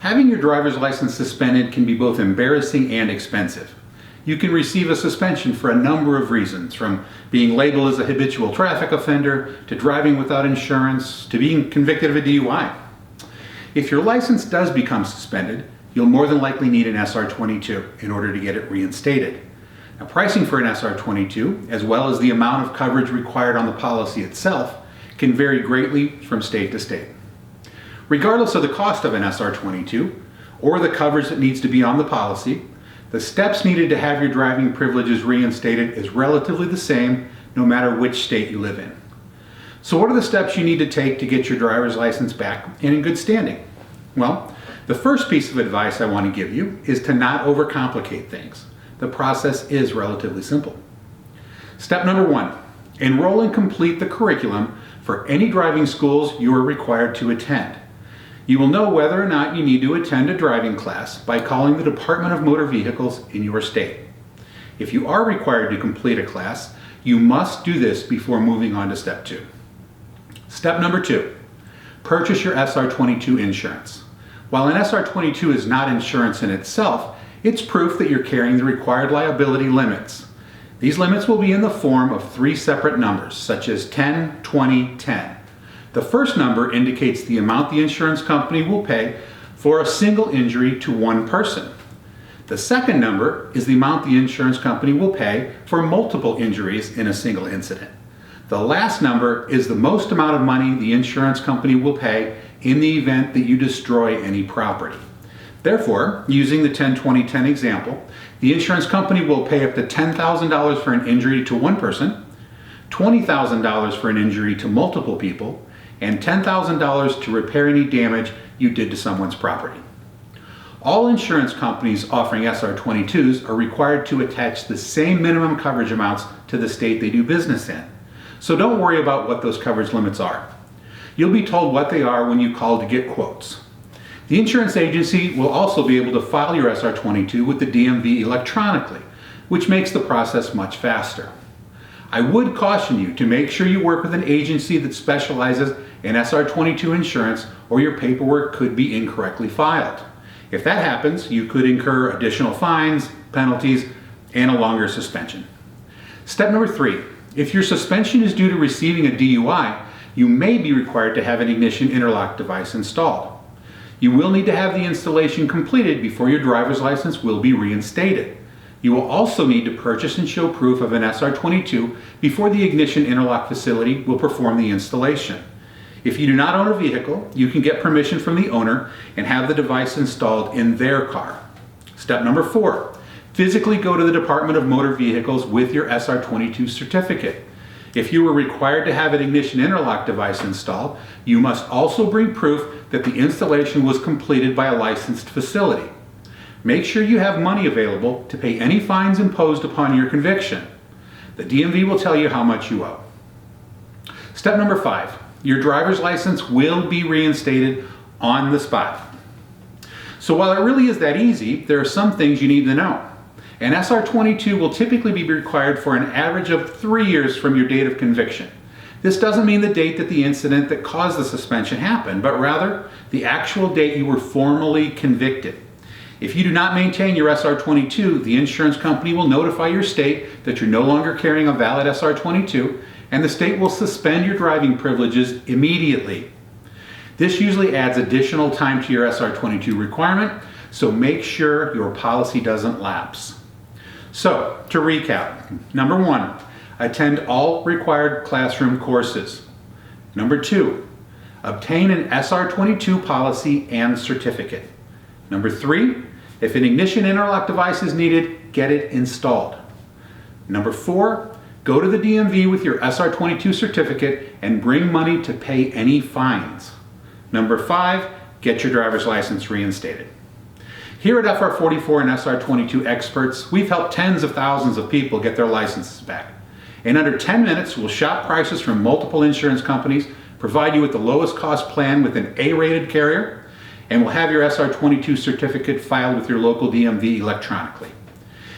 Having your driver's license suspended can be both embarrassing and expensive. You can receive a suspension for a number of reasons, from being labeled as a habitual traffic offender, to driving without insurance, to being convicted of a DUI. If your license does become suspended, you'll more than likely need an SR22 in order to get it reinstated. Now, pricing for an SR22, as well as the amount of coverage required on the policy itself, can vary greatly from state to state. Regardless of the cost of an SR22 or the coverage that needs to be on the policy, the steps needed to have your driving privileges reinstated is relatively the same no matter which state you live in. So what are the steps you need to take to get your driver's license back and in good standing? Well, the first piece of advice I want to give you is to not overcomplicate things. The process is relatively simple. Step number 1, enroll and complete the curriculum for any driving schools you are required to attend. You will know whether or not you need to attend a driving class by calling the Department of Motor Vehicles in your state. If you are required to complete a class, you must do this before moving on to step 2. Step number 2, purchase your SR22 insurance. While an SR22 is not insurance in itself, it's proof that you're carrying the required liability limits. These limits will be in the form of 3 separate numbers, such as 10, 20, 10. The first number indicates the amount the insurance company will pay for a single injury to one person. The second number is the amount the insurance company will pay for multiple injuries in a single incident. The last number is the most amount of money the insurance company will pay in the event that you destroy any property. Therefore, using the 10-20-10 example, the insurance company will pay up to $10,000 for an injury to one person, $20,000 for an injury to multiple people, and $10,000 to repair any damage you did to someone's property. All insurance companies offering SR22s are required to attach the same minimum coverage amounts to the state they do business in. So don't worry about what those coverage limits are. You'll be told what they are when you call to get quotes. The insurance agency will also be able to file your SR22 with the DMV electronically, which makes the process much faster. I would caution you to make sure you work with an agency that specializes in SR22 insurance, or your paperwork could be incorrectly filed. If that happens, you could incur additional fines, penalties, and a longer suspension. Step number 3, if your suspension is due to receiving a DUI, you may be required to have an ignition interlock device installed. You will need to have the installation completed before your driver's license will be reinstated. You will also need to purchase and show proof of an SR22 before the ignition interlock facility will perform the installation. If you do not own a vehicle, you can get permission from the owner and have the device installed in their car. Step number 4, physically go to the Department of Motor Vehicles with your SR22 certificate. If you were required to have an ignition interlock device installed, you must also bring proof that the installation was completed by a licensed facility. Make sure you have money available to pay any fines imposed upon your conviction. The DMV will tell you how much you owe. Step number 5, your driver's license will be reinstated on the spot. So while it really is that easy, there are some things you need to know. An SR22 will typically be required for an average of 3 years from your date of conviction. This doesn't mean the date that the incident that caused the suspension happened, but rather the actual date you were formally convicted. If you do not maintain your SR22, the insurance company will notify your state that you're no longer carrying a valid SR22, and the state will suspend your driving privileges immediately. This usually adds additional time to your SR22 requirement, so make sure your policy doesn't lapse. So, to recap, number 1, attend all required classroom courses. Number 2, obtain an SR22 policy and certificate. Number 3, if an ignition interlock device is needed, get it installed. Number 4, go to the DMV with your SR22 certificate and bring money to pay any fines. Number 5, get your driver's license reinstated. Here at FR44 and SR22 experts, we've helped tens of thousands of people get their licenses back. In under 10 minutes, we'll shop prices from multiple insurance companies, provide you with the lowest cost plan with an A-rated carrier, and we'll have your SR22 certificate filed with your local DMV electronically.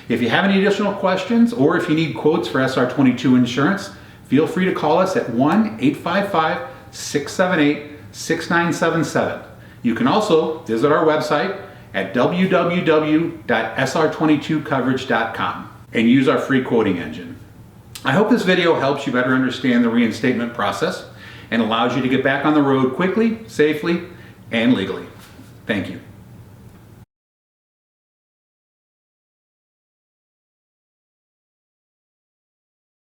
If you have any additional questions, or if you need quotes for SR22 insurance, feel free to call us at 1-855-678-6977. You can also visit our website at www.sr22coverage.com and use our free quoting engine. I hope this video helps you better understand the reinstatement process and allows you to get back on the road quickly, safely, and legally. Thank you.